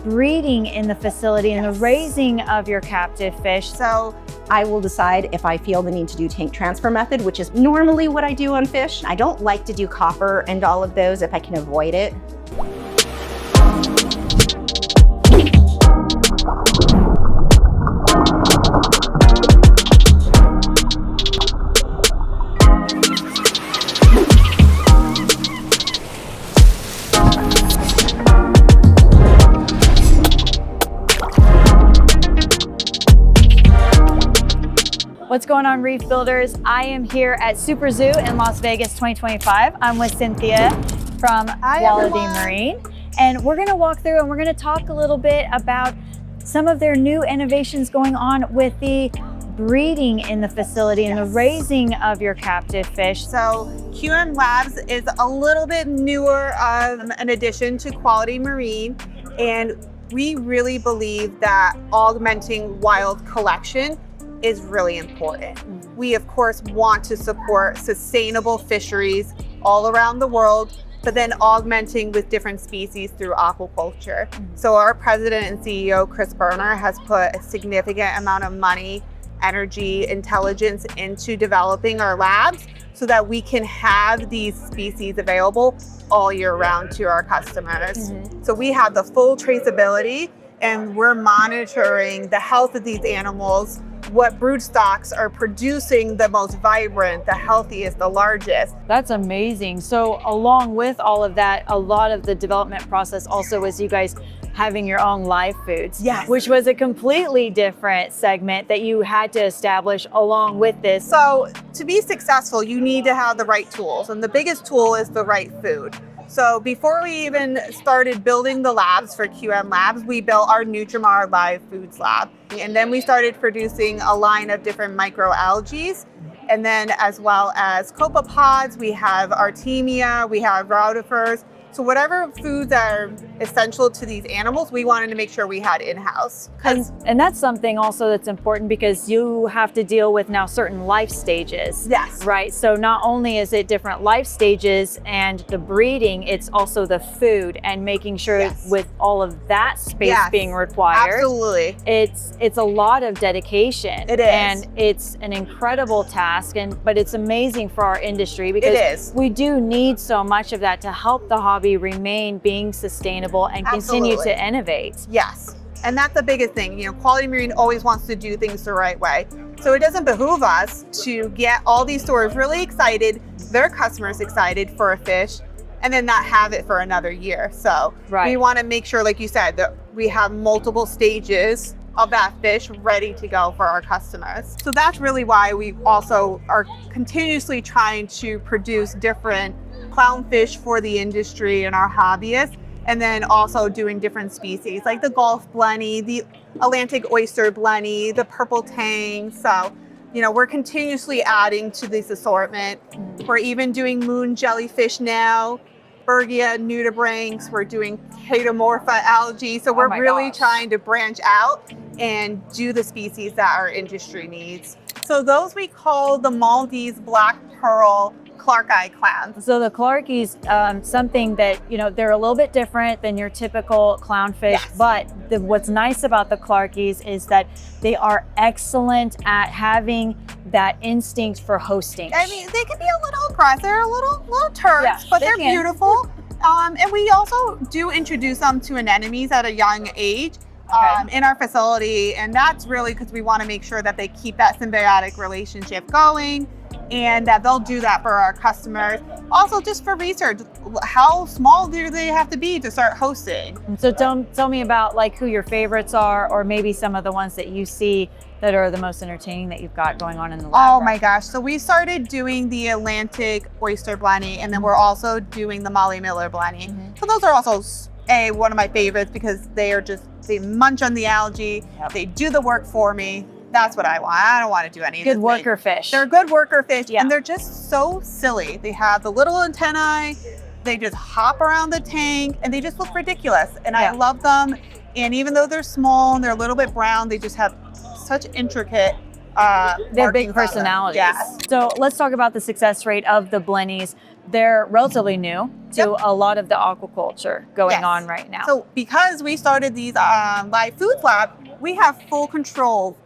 breeding in the facility and the raising of your captive fish. So I will decide if I feel the need to do tank transfer method, which is normally what I do on fish. I don't like to do copper and all of those if I can avoid it. What's going on, Reef Builders? I am here at Super Zoo in Las Vegas 2025. I'm with Cynthia from Quality Marine, and we're gonna walk through and we're gonna talk a little bit about some of their new innovations going on with the breeding in the facility and the raising of your captive fish. So QM Labs is a little bit newer an addition to Quality Marine, and we really believe that augmenting wild collection is really important. We of course want to support sustainable fisheries all around the world, but then augmenting with different species through aquaculture. So our president and CEO, Chris Berner, has put a significant amount of money, energy, intelligence into developing our labs so that we can have these species available all year round to our customers. So we have the full traceability, and we're monitoring the health of these animals, what brood stocks are producing the most vibrant, the healthiest, the largest. That's amazing. So along with all of that, a lot of the development process also was you guys having your own live foods, Yes. which was a completely different segment that you had to establish along with this. So to be successful, you need to have the right tools, and the biggest tool is the right food. So before we even started building the labs for QM Labs, we built our Nutrimar Live Foods Lab. And then we started producing a line of different microalgae. And then as well as copepods, we have Artemia, we have rotifers. So whatever foods are essential to these animals, we wanted to make sure we had in-house. And that's something also that's important because you have to deal with now certain life stages. Yes. Right. So not only is it different life stages and the breeding, it's also the food and making sure with all of that space being required. Absolutely. It's a lot of dedication. It is. And it's an incredible task, but it's amazing for our industry because we do need so much of that to help the hobby remain being sustainable and continue to innovate. Yes, and that's the biggest thing. You know, Quality Marine always wants to do things the right way. So it doesn't behoove us to get all these stores really excited, their customers excited for a fish, and then not have it for another year. So we want to make sure, like you said, that we have multiple stages of that fish ready to go for our customers. So that's really why we also are continuously trying to produce different clownfish for the industry and our hobbyists, and then also doing different species like the Gulf blenny, the Atlantic oyster blenny, the purple tang. So, you know, we're continuously adding to this assortment. We're even doing moon jellyfish now, Bergia nudibranchs, we're doing Chaetomorpha algae. So we're really trying to branch out and do the species that our industry needs. So those we call the Maldives black pearl Clark eye clams. So the Clarkies, something that, you know, they're a little bit different than your typical clownfish, but what's nice about the Clarkies is that they are excellent at having that instinct for hosting. I mean, they can be a little aggressive, they're a little turds, but they're beautiful. And we also do introduce them to anemones at a young age. In our facility, and that's really because we want to make sure that they keep that symbiotic relationship going and that they'll do that for our customers. Also, just for research, how small do they have to be to start hosting? So tell me about like who your favorites are, or maybe some of the ones that you see that are the most entertaining that you've got going on in the lab. Oh my gosh, so we started doing the Atlantic oyster blenny, and then we're also doing the Molly Miller blenny. So those are also one of my favorites because they munch on the algae, they do the work for me. That's what I want. I don't want to do any of this. Good worker fish. They're good worker fish, and they're just so silly. They have the little antennae, they just hop around the tank, and they just look ridiculous. And I love them. And even though they're small and they're a little bit brown, they just have such intricate they have big personalities. Yes. So let's talk about the success rate of the blennies. they're relatively new to Yep. a lot of the aquaculture going Yes. on right now. So because we started these live foods lab, we have full control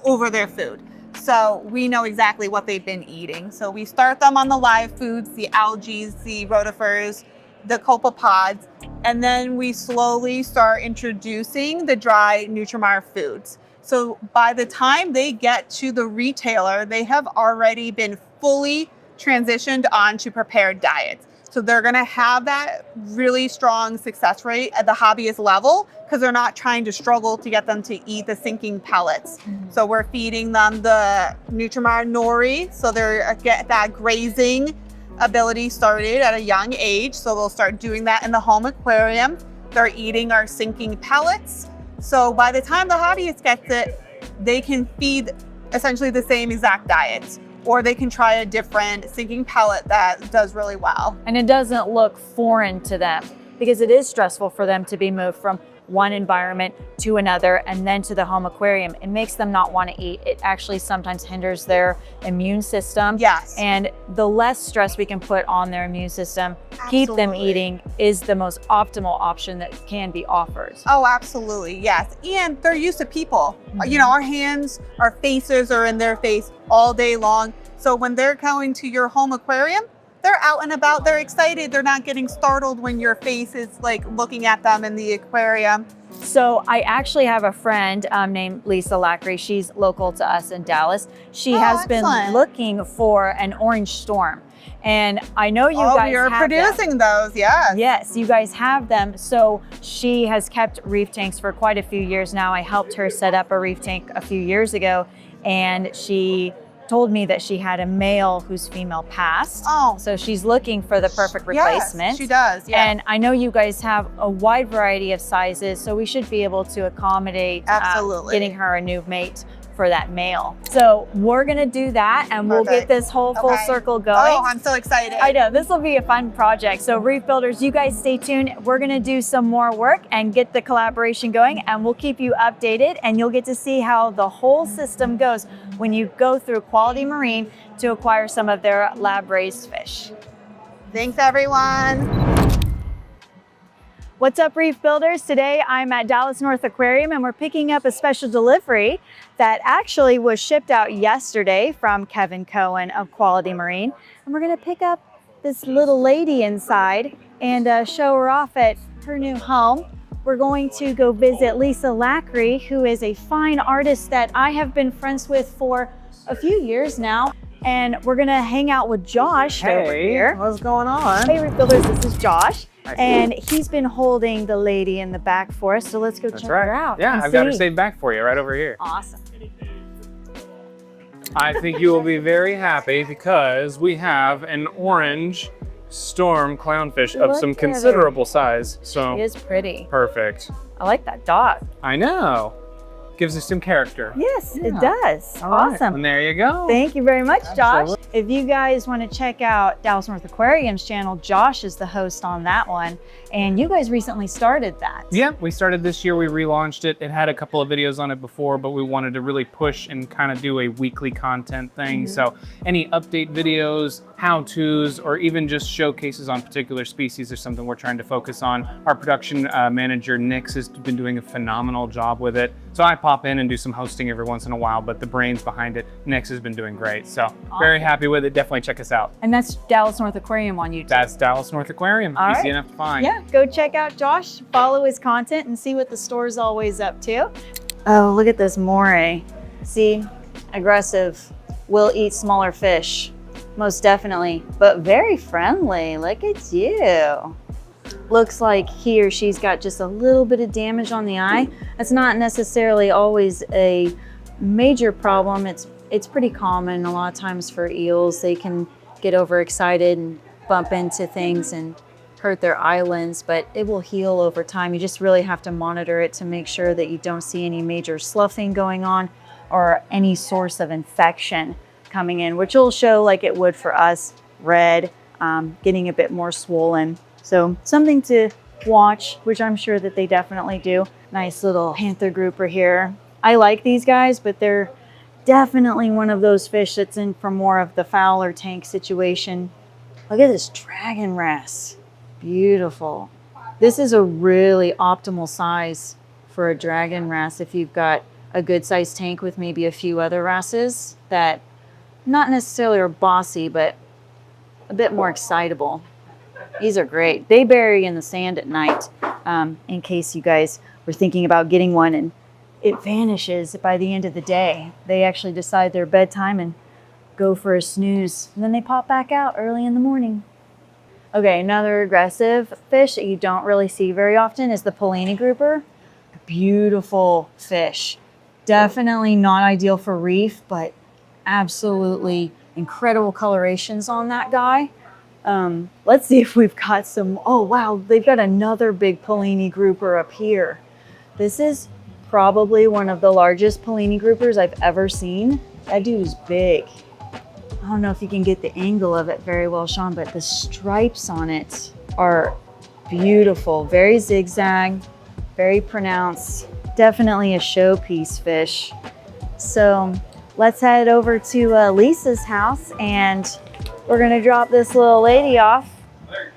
over their food. So we know exactly what they've been eating. So we start them on the live foods, the algae, the rotifers, the copepods, and then we slowly start introducing the dry Nutrimar foods. So by the time they get to the retailer, they have already been fully transitioned onto prepared diets. So they're going to have that really strong success rate at the hobbyist level because they're not trying to struggle to get them to eat the sinking pellets. So we're feeding them the Nutrimar nori, so they're get that grazing ability started at a young age. So they'll start doing that in the home aquarium. They're eating our sinking pellets. So by the time the hobbyist gets it, they can feed essentially the same exact diets, or they can try a different sinking pellet that does really well. And it doesn't look foreign to them because it is stressful for them to be moved from one environment to another and then to the home aquarium. It makes them not want to eat. It actually sometimes hinders their immune system. Yes. And the less stress we can put on their immune system, keep them Absolutely. eating, is the most optimal option that can be offered. Oh, absolutely. Yes. And they're used to people. You know, our hands, our faces are in their face all day long. So when they're going to your home aquarium, they're out and about, they're excited. They're not getting startled when your face is like looking at them in the aquarium. So I actually have a friend named Lisa Lackery. She's local to us in Dallas. She has been excellent. looking for an orange storm. And I know you guys we are have them. producing those, yes. Yes, you guys have them. So she has kept reef tanks for quite a few years now. I helped her set up a reef tank a few years ago, and she told me that she had a male whose female passed. Oh. So she's looking for the perfect replacement. Yes, she does, yeah. And I know you guys have a wide variety of sizes, so we should be able to accommodate Absolutely. getting her a new mate for that male. So we're gonna do that, and we'll get Perfect. this whole full Okay. circle going. Oh, I'm so excited. I know, this will be a fun project. So Reef Builders, you guys stay tuned. We're gonna do some more work and get the collaboration going, and we'll keep you updated, and you'll get to see how the whole system goes when you go through Quality Marine to acquire some of their lab-raised fish. Thanks, everyone. What's up, Reef Builders? Today I'm at Dallas North Aquarium, and we're picking up a special delivery that actually was shipped out yesterday from Kevin Cohen of Quality Marine. And we're gonna pick up this little lady inside and show her off at her new home. We're going to go visit Lisa Lackery, who is a fine artist that I have been friends with for a few years now. And we're gonna hang out with Josh over here. What's going on? Hey, Reef Builders, this is Josh. And he's been holding the lady in the back for us, so let's go check her out. Yeah, and I've got her see. saved back for you right over here. Awesome. I think you will be very happy because we have an orange storm clownfish of Look some at considerable size. So It is pretty. perfect. I like that dot. I know. Gives us some character. Yes, it Yeah. does. All right, Awesome. And there you go. Thank you very much, Josh. Absolutely. If you guys want to check out Dallas North Aquarium's channel, Josh is the host on that one. And you guys recently started that. Yeah, we started this year. We relaunched it. It had a couple of videos on it before, but we wanted to really push and kind of do a weekly content thing. So any update videos, how-tos, or even just showcases on particular species is something we're trying to focus on. Our production manager, Nix, has been doing a phenomenal job with it. So I pop in and do some hosting every once in a while, but the brains behind it, Nix has been doing great. So very happy with it. Definitely check us out. And that's Dallas North Aquarium on YouTube. That's Dallas North Aquarium. All Easy right. enough to find. Yeah, go check out Josh, follow his content, and see what the store's always up to. Oh, look at this moray. See, aggressive, will eat smaller fish, most definitely, but very friendly. Look at you. Looks like he or she's got just a little bit of damage on the eye. That's not necessarily always a major problem. It's pretty common a lot of times for eels. They can get overexcited and bump into things and hurt their eyelids, but it will heal over time. You just really have to monitor it to make sure that you don't see any major sloughing going on or any source of infection coming in, which will show like it would for us, red, getting a bit more swollen. So something to watch, which I'm sure that they definitely do. Nice little panther grouper here. I like these guys, but they're definitely one of those fish that's in for more of the fowler tank situation. Look at this dragon wrasse. Beautiful. This is a really optimal size for a dragon wrasse if you've got a good sized tank with maybe a few other wrasses that not necessarily are bossy, but a bit more excitable. These are great. They bury in the sand at night, in case you guys were thinking about getting one and it vanishes by the end of the day. They actually decide their bedtime and go for a snooze, and then they pop back out early in the morning. Okay, another aggressive fish that you don't really see very often is the Polini grouper. A beautiful fish. Definitely not ideal for reef, but absolutely incredible colorations on that guy. Let's see if we've got some. Oh wow, they've got another big Polini grouper up here. This is probably one of the largest Polini groupers I've ever seen. That dude is big. I don't know if you can get the angle of it very well, Sean, but the stripes on it are beautiful. Very zigzag, very pronounced. Definitely a showpiece fish. So let's head over to Lisa's house, and we're gonna drop this little lady off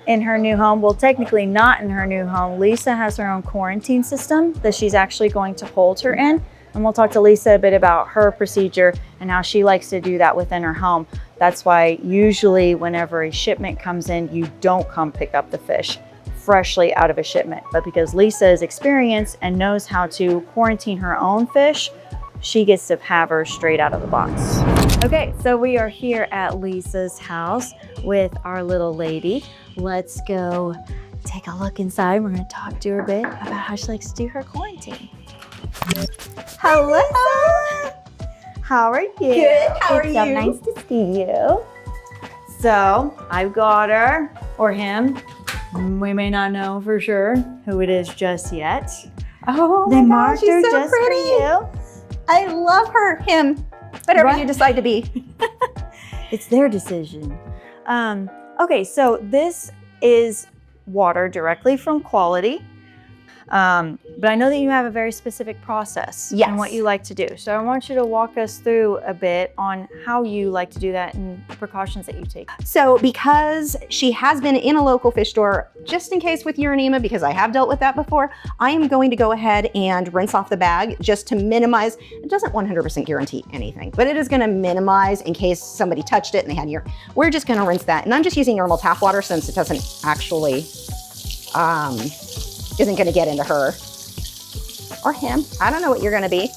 in her new home. Well, technically not in her new home. Lisa has her own quarantine system that she's actually going to hold her in. And we'll talk to Lisa a bit about her procedure and how she likes to do that within her home. That's why usually whenever a shipment comes in, you don't come pick up the fish freshly out of a shipment. But because Lisa is experienced and knows how to quarantine her own fish, she gets to have her straight out of the box. Okay, so we are here at Lisa's house with our little lady. Let's go take a look inside. We're gonna talk to her a bit about how she likes to do her quarantine. Hello. How are you? Good. How are It's so you? nice to see you. So I've got her, or him. We may not know for sure who it is just yet. Oh, They my marked gosh, her she's so just pretty. for you. I love her. Him. Whatever Right. you decide to be. It's their decision. Okay, so this is water directly from Quality. But I know that you have a very specific process Yes. and what you like to do. So I want you to walk us through a bit on how you like to do that and precautions that you take. So because she has been in a local fish store, just in case with urinema, because I have dealt with that before, I am going to go ahead and rinse off the bag just to minimize. It doesn't 100% guarantee anything, but it is going to minimize in case somebody touched it and they had urine. We're just going to rinse that. And I'm just using normal tap water since it doesn't actually, isn't going to get into her or him. I don't know what you're going to be,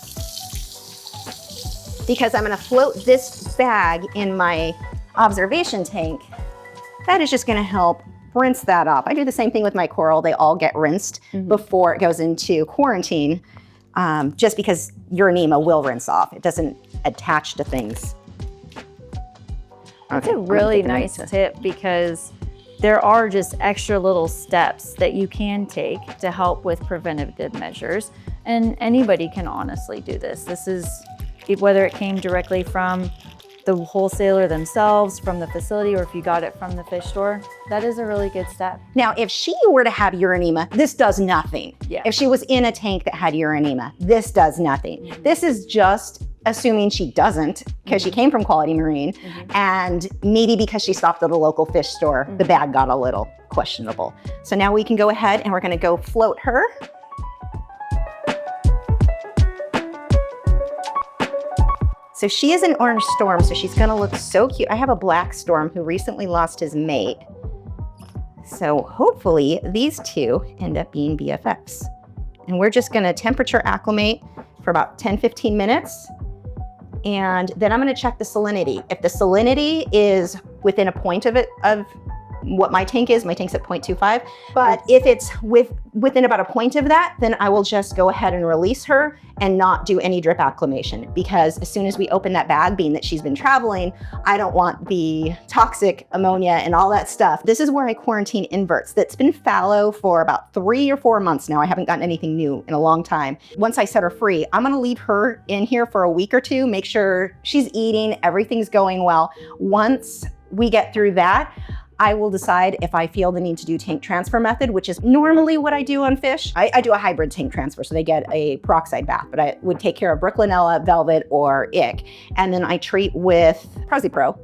because I'm going to float this bag in my observation tank. That is just going to help rinse that off. I do the same thing with my coral. They all get rinsed before it goes into quarantine, just because urinema will rinse off. It doesn't attach to things. That's Okay, a I'm gonna really get the nice rinse. tip, because there are just extra little steps that you can take to help with preventative measures. And anybody can honestly do this. This is whether it came directly from the wholesaler themselves, from the facility, or if you got it from the fish store. That is a really good step. Now, if she were to have urinema, this does nothing. Yeah. If she was in a tank that had urinema, this does nothing. This is just assuming she doesn't, because she came from Quality Marine, and maybe because she stopped at a local fish store, the bag got a little questionable. So now we can go ahead and we're gonna go float her. So she is an orange storm, so she's gonna look so cute. I have a black storm who recently lost his mate. So hopefully these two end up being BFFs. And we're just gonna temperature acclimate for about 10-15 minutes. And then I'm gonna check the salinity. If the salinity is within a point of what my tank is, my tank's at 0.25. But if it's within about a point of that, then I will just go ahead and release her and not do any drip acclimation, because as soon as we open that bag, being that she's been traveling, I don't want the toxic ammonia and all that stuff. This is where I quarantine inverts. That's been fallow for about 3 or 4 months now. I haven't gotten anything new in a long time. Once I set her free, I'm gonna leave her in here for a week or two, make sure she's eating, everything's going well. Once we get through that, I will decide if I feel the need to do tank transfer method, which is normally what I do on fish. I do a hybrid tank transfer, so they get a peroxide bath, but I would take care of Brooklinella, Velvet, or Ick. And then I treat with ProZipro.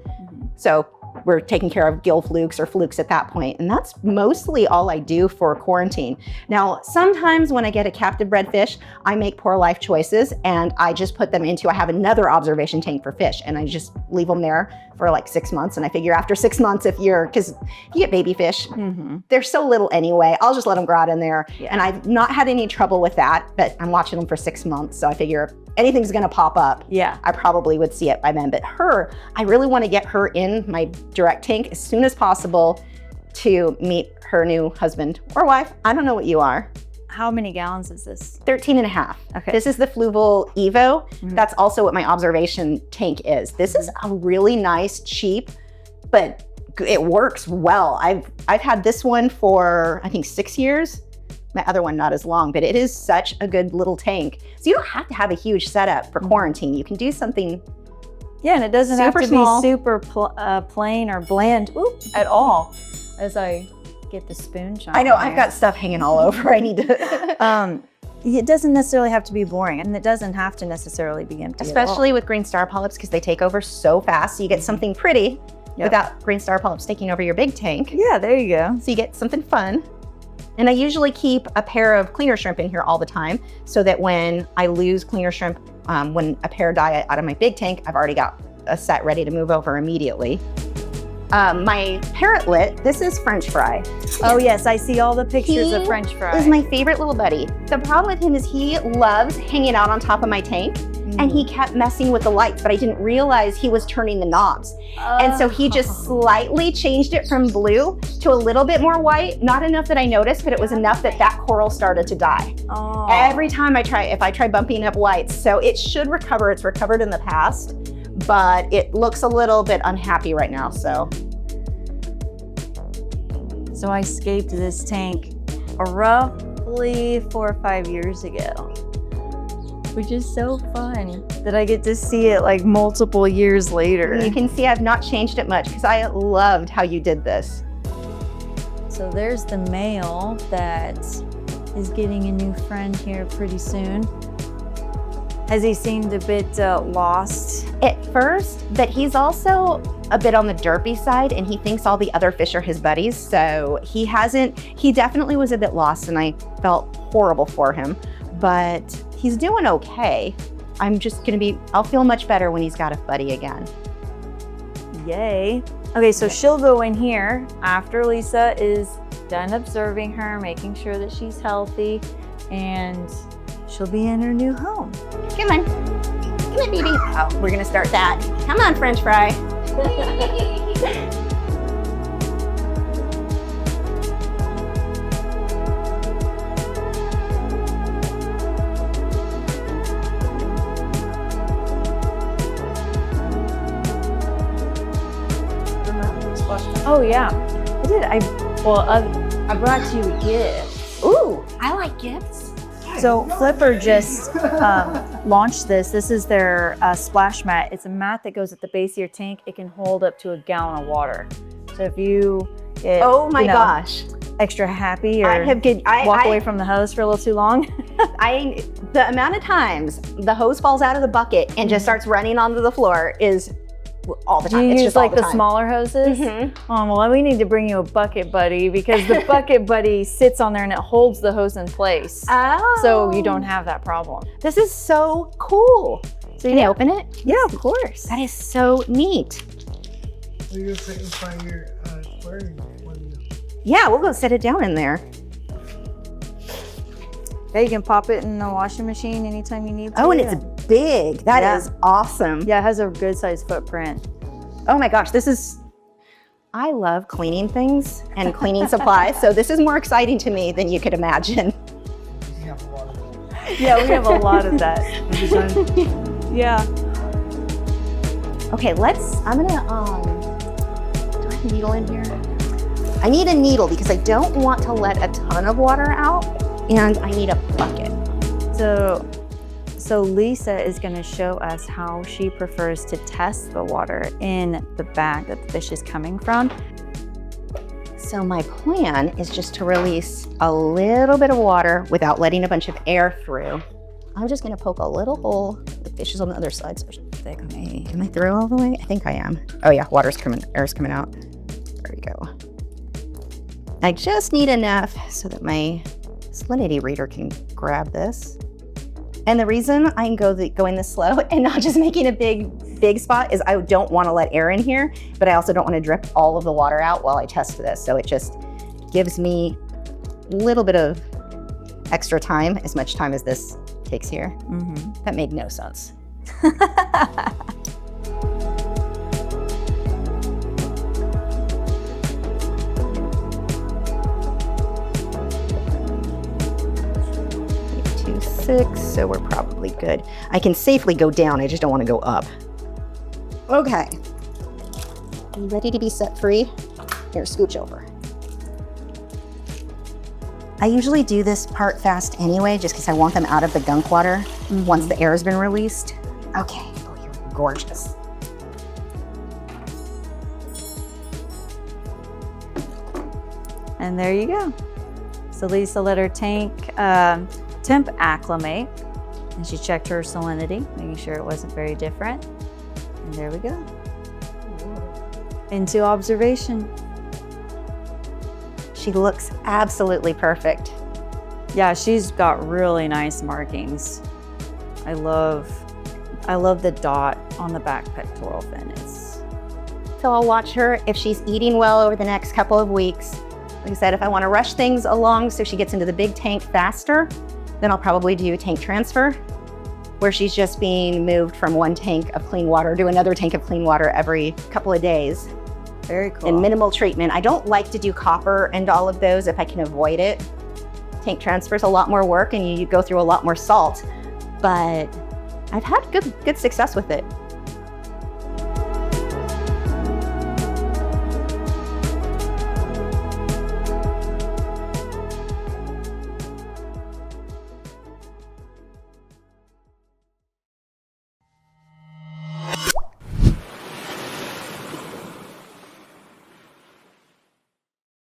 So we're taking care of gill flukes or flukes at that point. And that's mostly all I do for quarantine. Now, sometimes when I get a captive bred fish, I make poor life choices and I just put them into, I have another observation tank for fish and I just leave them there for like 6 months. And I figure after 6 months, because you get baby fish, they're so little anyway, I'll just let them grow out in there. Yeah. And I've not had any trouble with that, but I'm watching them for 6 months. So I figure if anything's gonna pop up, Yeah. I probably would see it by then. But her, I really wanna get her in my direct tank as soon as possible to meet her new husband or wife. I don't know what you are. How many gallons is this? 13 and a half. Okay. This is the Fluval Evo. That's also what my observation tank is. This is a really nice, cheap, but it works well. I've had this one for, I think, 6 years. My other one not as long, but it is such a good little tank. So you don't have to have a huge setup for quarantine. You can do something. Yeah, and it doesn't have Super to small. be super plain or bland at all. As I get the spoon shot. I know, I've got stuff hanging all over. I need to. It doesn't necessarily have to be boring, and it doesn't have to necessarily be empty. Especially with green star polyps, because they take over so fast. So you get something pretty without green star polyps taking over your big tank. Yeah, there you go. So you get something fun. And I usually keep a pair of cleaner shrimp in here all the time so that when I lose cleaner shrimp, when a pair die out of my big tank, I've already got a set ready to move over immediately. My parrotlet, this is French fry. Oh yes, I see all the pictures of He French fry. is my favorite little buddy. The problem with him is he loves hanging out on top of my tank and he kept messing with the lights, but I didn't realize he was turning the knobs. And so he just slightly changed it from blue to a little bit more white. Not enough that I noticed, but it was enough that that coral started to die. Oh. Every time if I try bumping up lights. So it should recover. It's recovered in the past, but it looks a little bit unhappy right now, so. So I escaped this tank roughly 4 or 5 years ago, which is so fun that I get to see it like multiple years later. You can see I've not changed it much because I loved how you did this. So there's the male that is getting a new friend here pretty soon. Has he seemed a bit lost? At first, but he's also a bit on the derpy side and he thinks all the other fish are his buddies. So he definitely was a bit lost and I felt horrible for him, but he's doing okay. I'll feel much better when he's got a buddy again. Yay. Okay, so she'll go in here after Lisa is done observing her, making sure that she's healthy, and she'll be in her new home. Come on. Come on, baby. Oh, we're gonna start that. Come on, French fry. Oh yeah, I did. I brought you a gift. Ooh, I like gifts. So Flipper just launched this. This is their splash mat. It's a mat that goes at the base of your tank. It can hold up to a gallon of water. So if you get, Oh my gosh. extra happy or I walk away from the hose for a little too long. The amount of times the hose falls out of the bucket and just starts running onto the floor is all the Do time. you It's use just all like the time. smaller hoses? Oh, well, we need to bring you a bucket buddy because the bucket buddy sits on there and it holds the hose in place. Oh. So you don't have that problem. This is so cool. So can you open it? Yeah, of course. That is so neat. So you're putting by your aquarium. Yeah, we'll go set it down in there. Yeah, you can pop it in the washing machine anytime you need to. Oh, and it's big. That is awesome. Yeah, it has a good sized footprint. Oh my gosh, I love cleaning things and cleaning supplies. So this is more exciting to me than you could imagine. You have a lot of that. Yeah, we have a lot of that. Yeah. Okay, I'm gonna, do I have a needle in here? I need a needle because I don't want to let a ton of water out and I need a bucket. So Lisa is going to show us how she prefers to test the water in the bag that the fish is coming from. So my plan is just to release a little bit of water without letting a bunch of air through. I'm just gonna poke a little hole. The fish is on the other side, so thick. Am I through all the way? I think I am. Oh yeah, air's coming out. There we go. I just need enough so that my salinity reader can grab this. And the reason I can going this slow and not just making a big spot is I don't want to let air in here, but I also don't want to drip all of the water out while I test this. So it just gives me a little bit of extra time, as much time as this takes here. Mm-hmm. That made no sense. 6, so we're probably good. I can safely go down, I just don't want to go up. Okay. You ready to be set free? Here, scooch over. I usually do this part fast anyway, just because I want them out of the gunk water once the air has been released. Okay, oh, you're gorgeous. And there you go. So Lisa let her tank temp acclimate, and she checked her salinity, making sure it wasn't very different. And there we go. Into observation. She looks absolutely perfect. Yeah, she's got really nice markings. I love the dot on the back pectoral fin. So I'll watch her if she's eating well over the next couple of weeks. Like I said, if I want to rush things along so she gets into the big tank faster, then I'll probably do tank transfer, where she's just being moved from one tank of clean water to another tank of clean water every couple of days. Very cool. And minimal treatment. I don't like to do copper and all of those if I can avoid it. Tank transfer is a lot more work and you go through a lot more salt, but I've had good success with it.